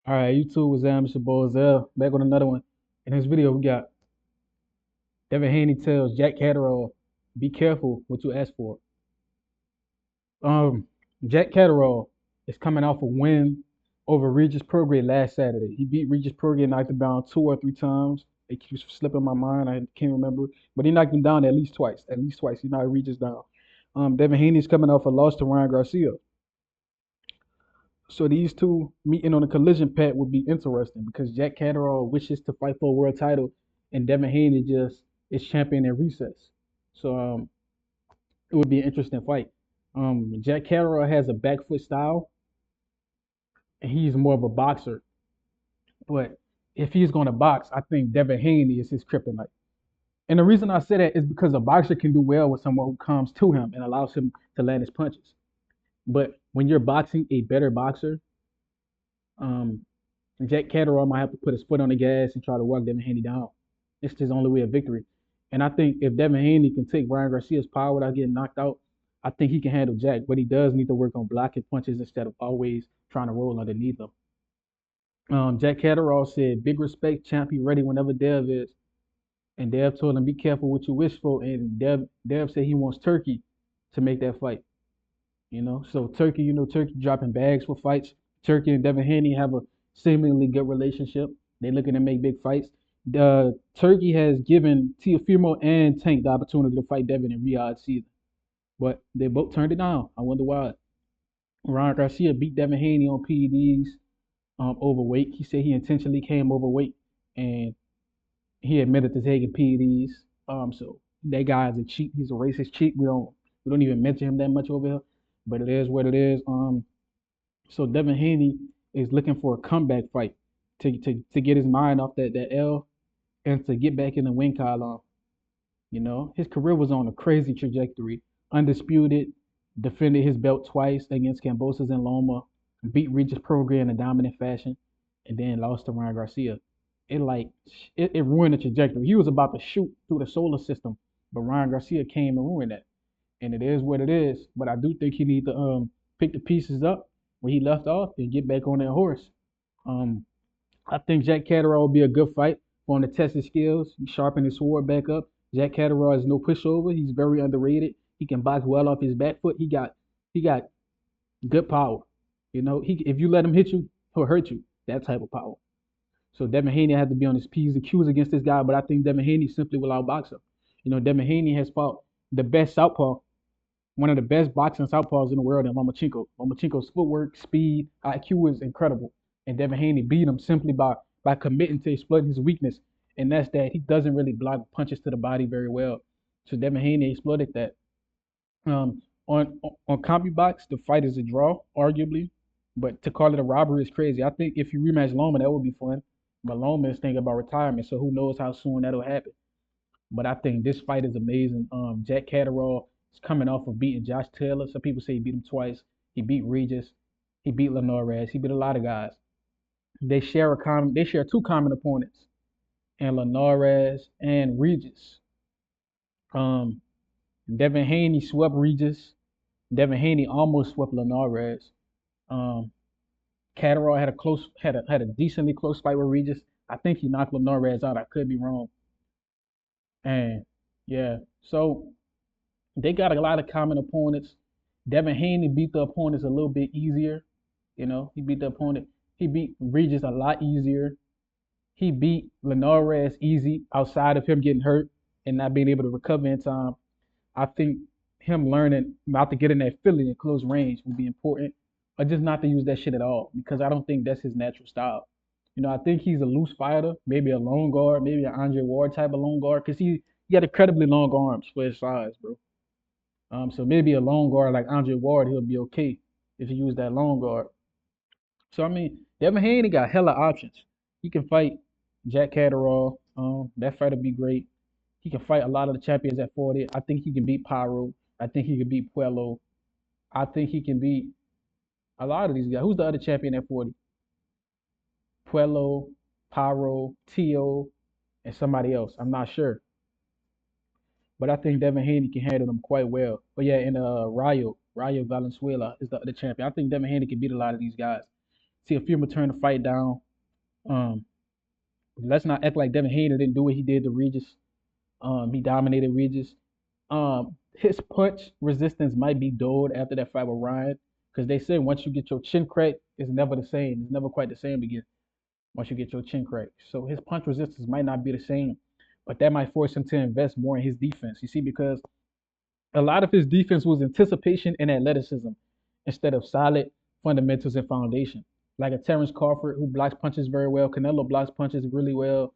All right, YouTube was It's your boy Zell, back with another one. In this video, we got Devin Haney tells Jack Catterall, be careful what you ask for. Um, Jack Catterall is coming off a win over Regis Prograis last Saturday. He beat Regis Prograis, knocked him down two or three times. It keeps slipping my mind. I can't remember, but he knocked him down at least twice. At least twice. He knocked Regis down. Devin Haney is coming off a loss to Ryan Garcia. So these two meeting on a collision pad would be interesting because Jack Catterall wishes to fight for a world title, and Devin Haney just is champion in recess. So it would be an interesting fight. Jack Catterall has a back foot style, and he's more of a boxer. But if he's going to box, I think Devin Haney is his kryptonite. And the reason I say that is because a boxer can do well with someone who comes to him and allows him to land his punches. But when you're boxing a better boxer, um, Jack Catterall might have to put his foot on the gas and try to walk Devin Haney down. It's his only way of victory. And I think if Devin Haney can take Ryan Garcia's power without getting knocked out, I think he can handle Jack. But he does need to work on blocking punches instead of always trying to roll underneath them. Jack Catterall said, "Big respect, champ. He ready whenever Dev is." And Dev told him, "Be careful what you wish for." And Dev said he wants Turkey to make that fight. So Turkey, Turkey dropping bags for fights. Turkey and Devin Haney have a seemingly good relationship. They're looking to make big fights. Turkey has given Teofimo and Tank the opportunity to fight Devin in Riyadh season, but they both turned it down. I wonder why. Ron Garcia beat Devin Haney on PEDs, overweight. He said he intentionally came overweight, and he admitted to taking PEDs. So that guy is a cheat. He's a racist cheat. We don't even mention him that much over here, but it is what it is. So Devin Haney is looking for a comeback fight to get his mind off that L and to get back in the win column. His career was on a crazy trajectory. Undisputed, defended his belt twice against Cambosos and Loma, beat Regis Prograis in a dominant fashion, and then lost to Ryan Garcia. It ruined the trajectory. He was about to shoot through the solar system, but Ryan Garcia came and ruined that. And it is what it is. But I do think he need to pick the pieces up where he left off and get back on that horse. Um, I think Jack Catterall will be a good fight for him to test his skills, sharpen his sword back up. Jack Catterall is no pushover. He's very underrated. He can box well off his back foot. He got good power. He if you let him hit you, he'll hurt you. That type of power. So Devin Haney had to be on his P's and Q's against this guy, but I think Devin Haney simply will outbox him. Devin Haney has fought the best southpaw, one of the best boxing southpaws in the world in Lomachenko. Lomachenko's footwork, speed, IQ is incredible. And Devin Haney beat him simply by committing to exploiting his weakness. And that's that he doesn't really block punches to the body very well. So Devin Haney exploited that. On CompuBox, the fight is a draw, arguably. But to call it a robbery is crazy. I think if you rematch Loma, that would be fun. But Loma is thinking about retirement, so who knows how soon that'll happen. But I think this fight is amazing. Jack Catterall is coming off of beating Josh Taylor. Some people say he beat him twice. He beat Regis. He beat Linares. He beat a lot of guys. They share two common opponents, and Linares and Regis. Um, Devin Haney swept Regis. Devin Haney almost swept Linares. Um, Catterall had a decently close fight with Regis. I think he knocked Linares out. I could be wrong. And yeah, so they got a lot of common opponents. Devin Haney beat the opponents a little bit easier. He beat the opponent. He beat Regis a lot easier. He beat Linares easy outside of him getting hurt and not being able to recover in time. I think him learning not to get in that Philly in close range would be important, or just not to use that shit at all because I don't think that's his natural style. I think he's a loose fighter, maybe a long guard, maybe an Andre Ward type of long guard because he got incredibly long arms for his size, bro. So maybe a long guard like Andre Ward, he'll be okay if he use that long guard. So I mean, Devin Haney got hella options. He can fight Jack Catterall. That fight would be great. He can fight a lot of the champions at 40. I think he can beat Pyro. I think he can beat Puello. I think he can beat a lot of these guys. Who's the other champion at 40? Puello, Pyro, Tio, and somebody else. I'm not sure. But I think Devin Haney can handle them quite well. But yeah, and Rayo Valenzuela is the other champion. I think Devin Haney can beat a lot of these guys. Teofimo turned the fight down. Um, let's not act like Devin Haney didn't do what he did to Regis. He dominated Regis. His punch resistance might be dulled after that fight with Ryan, because they say once you get your chin cracked, it's never the same. It's never quite the same again once you get your chin cracked. So his punch resistance might not be the same, but that might force him to invest more in his defense. You see, because a lot of his defense was anticipation and athleticism instead of solid fundamentals and foundation. Like a Terrence Crawford who blocks punches very well, Canelo blocks punches really well,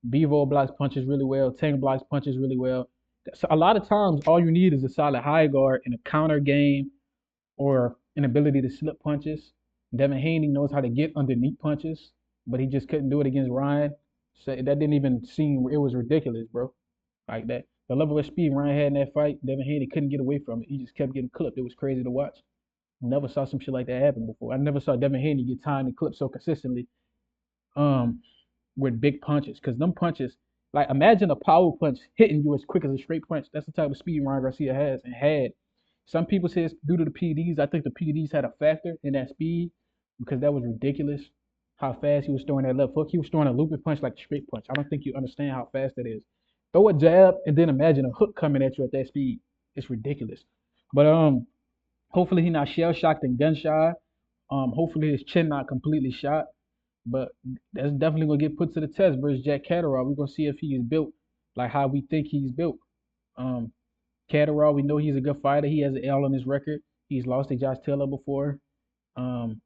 Bevo blocks punches really well, Tank blocks punches really well. So a lot of times, all you need is a solid high guard and a counter game or an ability to slip punches. Devin Haney knows how to get underneath punches, but he just couldn't do it against Ryan. So that didn't even seem, it was ridiculous, bro. Like that. The level of speed Ryan had in that fight, Devin Haney couldn't get away from it. He just kept getting clipped. It was crazy to watch. Never saw some shit like that happen before. I never saw Devin Haney get timed and clipped so consistently. Um, with big punches. Because them punches, like imagine a power punch hitting you as quick as a straight punch. That's the type of speed Ryan Garcia has and had. Some people say it's due to the PDs. I think the PDs had a factor in that speed because that was ridiculous how fast he was throwing that left hook. He was throwing a looping punch like a straight punch. I don't think you understand how fast that is. Throw a jab and then imagine a hook coming at you at that speed. It's ridiculous. But hopefully he not shell shocked and gun shy. Hopefully his chin not completely shot. But that's definitely gonna get put to the test versus Jack Catterall. We're gonna see if he is built like how we think he's built. Um, Catterall, we know he's a good fighter. He has an L on his record. He's lost to Josh Taylor before. Um,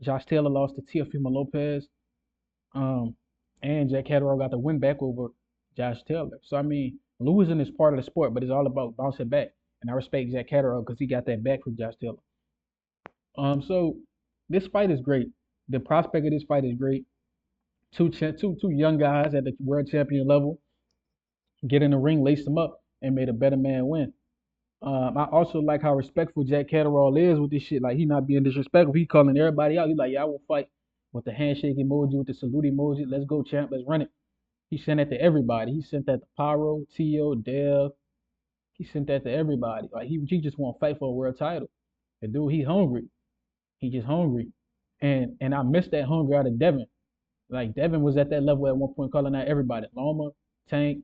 Josh Taylor lost to Teofimo Lopez. Um, and Jack Catterall got the win back over Josh Taylor. So I mean, losing is part of the sport, but it's all about bouncing back. And I respect Jack Catterall because he got that back from Josh Taylor. So this fight is great. The prospect of this fight is great. Two young guys at the world champion level get in the ring, lace them up, and made a better man win. I also like how respectful Jack Catterall is with this shit. Like he not being disrespectful. He calling everybody out. He like, yeah, I will fight with the handshake emoji, with the salute emoji. Let's go, champ. Let's run it. He sent that to everybody. He sent that to Pyro, Tio, Dev. He sent that to everybody. Like he just want to fight for a world title. The dude, he hungry. He just hungry. And I missed that hunger out of Devin. Like Devin was at that level at one point, calling out everybody. Loma, Tank,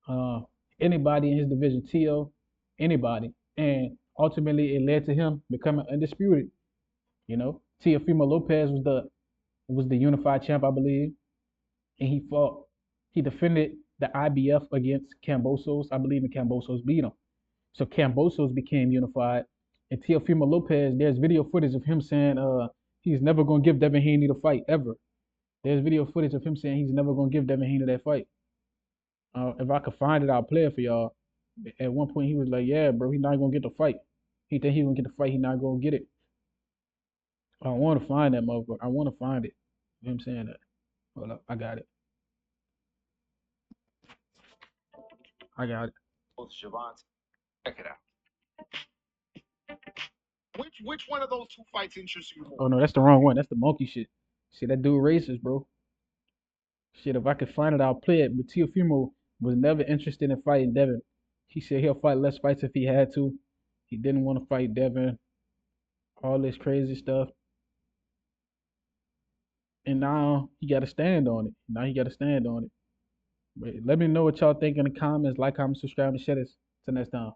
uh, anybody in his division, Tio, anybody. And ultimately it led to him becoming undisputed. You know, Teofimo Lopez was the unified champ, I believe. And he defended the IBF against Cambosos. I believe in Cambosos beat him. So Cambosos became unified. And Teofimo Lopez, there's video footage of him saying he's never gonna give Devin Haney the fight ever. There's video footage of him saying he's never gonna give Devin Haney that fight. If I could find it, I'll play it for y'all. At one point, he was like, "Yeah, bro, he's not gonna get the fight. He think he gonna get the fight. He not gonna get it." I want to find that motherfucker. I want to find it. You know what I'm saying that. Hold up, I got it. I got it. Check it out. Which one of those two fights interests you more? Oh no, that's the wrong one. That's the monkey shit. See that dude racist, bro. Shit, if I could find it, I'll play it. But Teofimo was never interested in fighting Devin. He said he'll fight less fights if he had to. He didn't want to fight Devin. All this crazy stuff. And now he got to stand on it. Now he got to stand on it. But let me know what y'all think in the comments. Like, comment, subscribe, and share this. Till next time.